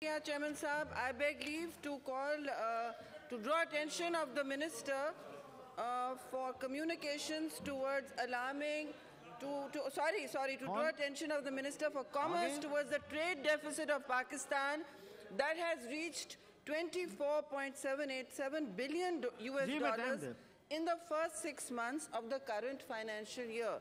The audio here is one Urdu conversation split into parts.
Yeah, Chairman Saab, I beg leave to call to draw attention of the Minister for Communications towards alarming to draw attention of the Minister for Commerce towards the trade deficit of Pakistan that has reached $24.787 billion in the first 6 months of the current financial year.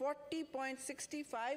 $40.65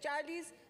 $40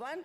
1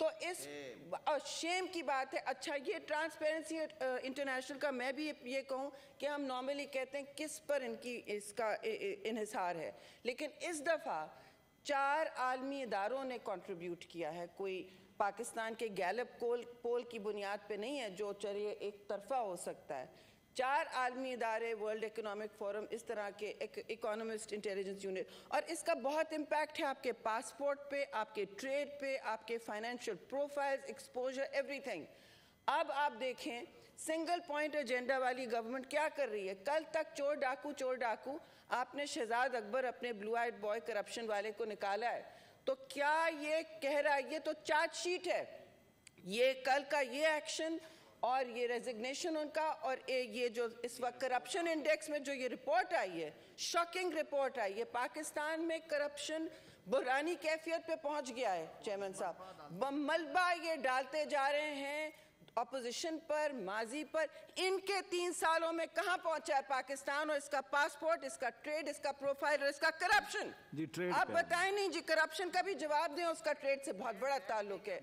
تو اس شیم کی بات ہے. اچھا یہ ٹرانسپیرنسی انٹرنیشنل کا میں بھی یہ کہوں کہ ہم نارملی کہتے ہیں کس پر ان کی اس کا انحصار ہے, لیکن اس دفعہ 4 عالمی اداروں نے کنٹریبیوٹ کیا ہے. کوئی پاکستان کے گیلپ پول کی بنیاد پہ نہیں ہے جو چلیے ایک طرفہ ہو سکتا ہے. 4 عالمی ادارے, ورلڈ اکنامک فورم, اس طرح کے اکانومسٹ, انٹیلیجنس یونٹ, اور اس کا بہت امپیکٹ ہے آپ کے پاسپورٹ پہ, آپ کے ٹریڈ پہ, آپ کے financial profiles, exposure, every thing. اب آپ دیکھیں سنگل پوائنٹ ایجنڈا والی گورنمنٹ کیا کر رہی ہے. کل تک چور ڈاکو آپ نے شہزاد اکبر اپنے بلو آئیڈ بوائے کرپشن والے کو نکالا ہے, تو کیا یہ کہہ رہا ہے, یہ تو چارج شیٹ ہے, یہ کل کا یہ ایکشن اور یہ ریزگنیشن ان کا, اور یہ جو اس وقت کرپشن انڈیکس میں جو یہ رپورٹ آئی ہے, شاکنگ رپورٹ آئی ہے, پاکستان میں کرپشن بحرانی کیفیت پہ پہنچ گیا ہے. چیئرمین صاحب ملبہ یہ ڈالتے جا رہے ہیں اپوزیشن پر, ماضی پر. ان کے 3 سالوں میں کہاں پہنچا ہے پاکستان, اور اس کا پاسپورٹ, اس کا ٹریڈ, اس کا پروفائل اور اس کا کرپشن. آپ بتائیں نہیں جی, کرپشن کا بھی جواب دیں. اس کا ٹریڈ سے بہت بڑا تعلق ہے,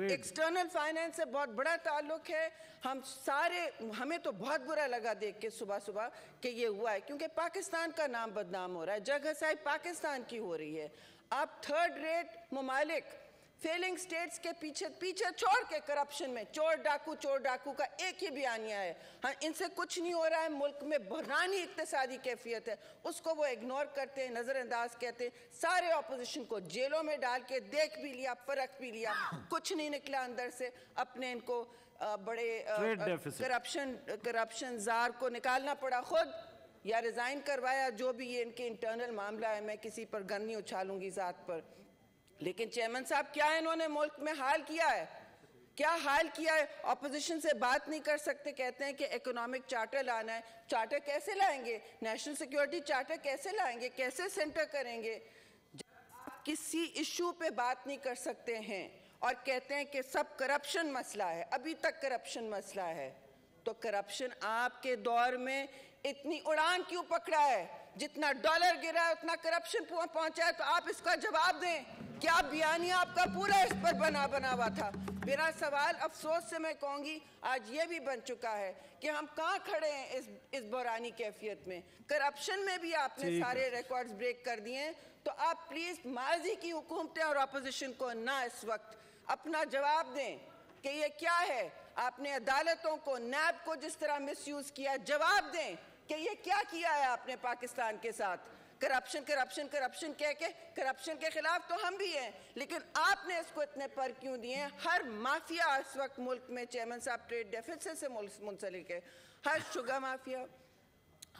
ایکسٹرنل فائنینس سے بہت بڑا تعلق ہے. ہمیں تو بہت برا لگا دیکھ کے صبح کہ یہ ہوا ہے, کیونکہ پاکستان کا نام بدنام ہو رہا ہے, جگہ سائی پاکستان کی ہو رہی ہے. آپ 3rd ریٹ ممالک, فیلنگ سٹیٹس کے پیچھے چھوڑ کے کرپشن میں چور ڈاکو کا ایک ہی بیانیہ ہے. ہاں ان سے کچھ نہیں ہو رہا ہے, ملک میں بحرانی اقتصادی کیفیت ہے, اس کو وہ اگنور کرتے ہیں, نظر انداز کہتے ہیں. سارے اپوزیشن کو جیلوں میں ڈال کے دیکھ بھی لیا, فرق بھی لیا, کچھ نہیں نکلا اندر سے. اپنے ان کو بڑے کرپشن زار کو نکالنا پڑا خود, یا ریزائن کروایا, جو بھی یہ ان کے انٹرنل معاملہ ہے. میں کسی پر گن نہیں اچھالوں گی ذات پر. لیکن چیئرمین صاحب کیا انہوں نے ملک میں حال کیا ہے, کیا حال کیا ہے. اپوزیشن سے بات نہیں کر سکتے, کہتے ہیں کہ اکنامک چارٹر لانا ہے. چارٹر کیسے لائیں گے, نیشنل سیکیورٹی چارٹر کیسے لائیں گے, کیسے سینٹر کریں گے. آپ کسی ایشو پہ بات نہیں کر سکتے ہیں اور کہتے ہیں کہ سب کرپشن مسئلہ ہے, ابھی تک کرپشن مسئلہ ہے. تو کرپشن آپ کے دور میں اتنی اڑان کیوں پکڑا ہے, جتنا ڈالر گرا ہے اتنا کرپشن پہنچا ہے. تو آپ اس کا جواب دیں. کیا بیانیہ آپ کا پورا اس پر بنا ہوا تھا. میرا سوال افسوس سے میں کہوں گی آج یہ بھی بن چکا ہے کہ ہم کہاں کھڑے ہیں اس بحرانی کیفیت میں. کرپشن میں بھی آپ نے سارے ریکارڈز بریک کر دیے ہیں. تو آپ پلیز ماضی کی حکومتیں اور اپوزیشن کو نہ اس وقت اپنا جواب دیں کہ یہ کیا ہے. آپ نے عدالتوں کو, نیب کو جس طرح مس یوز کیا, جواب دیں کہ یہ کیا کیا ہے آپ نے پاکستان کے ساتھ. کرپشن کہہ کے, کرپشن کے خلاف تو ہم بھی ہیں, لیکن آپ نے اس کو اتنے پر کیوں دیے ہیں. ہر مافیا اس وقت ملک میں, چیئرمین صاحب, ٹریڈ ڈیفیسٹ سے منسلک ہے. ہر شوگر مافیا,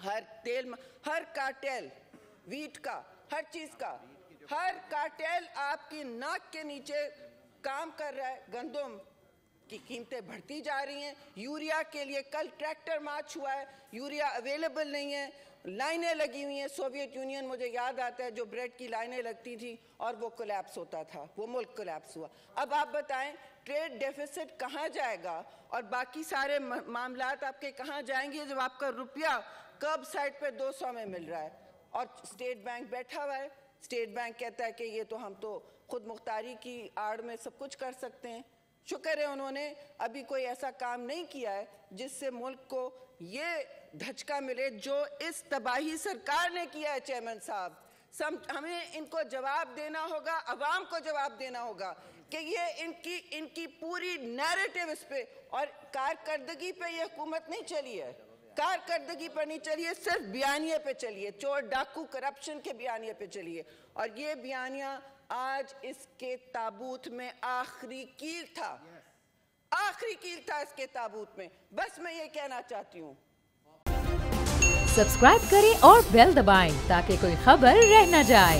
ہر تیل, ہر کارٹیل, ویٹ کا, ہر چیز کا, ہر کارٹیل آپ کی ناک کے نیچے کام کر رہا ہے. گندم کی قیمتیں بڑھتی جا رہی ہیں. یوریا کے لیے کل ٹریکٹر مارچ ہوا ہے, یوریا اویلیبل نہیں ہے, لائنیں لگی ہوئی ہیں. سوویت یونین مجھے یاد آتا ہے جو بریڈ کی لائنیں لگتی تھیں اور وہ کولیپس ہوتا تھا, وہ ملک کولیپس ہوا. اب آپ بتائیں ٹریڈ ڈیفیسٹ کہاں جائے گا اور باقی سارے معاملات آپ کے کہاں جائیں گے جب آپ کا روپیہ کرب سائٹ پہ 200 میں مل رہا ہے اور اسٹیٹ بینک بیٹھا ہوا ہے. اسٹیٹ بینک کہتا ہے کہ یہ تو ہم تو خود مختاری کی آڑ میں سب کچھ کر سکتے ہیں. شکر ہے انہوں نے ابھی کوئی ایسا کام نہیں کیا ہے جس سے ملک کو یہ دھچکا ملے جو اس تباہی سرکار نے کیا ہے. چیئرمین صاحب ہمیں ان کو جواب دینا ہوگا, عوام کو جواب دینا ہوگا کہ یہ ان کی پوری نیریٹو اس پہ اور کارکردگی پہ یہ حکومت نہیں چلی ہے. کارکردگی پر نہیں چلیے, صرف بیانیے پہ چلیے, چور ڈاکو کرپشن کے بیانیے پہ چلیے. اور یہ بیانیہ آج اس کے تابوت میں آخری کیل تھا, آخری کیل تھا اس کے تابوت میں. بس میں یہ کہنا چاہتی ہوں. سبسکرائب کریں اور بیل دبائیں تاکہ کوئی خبر رہ نہ جائے.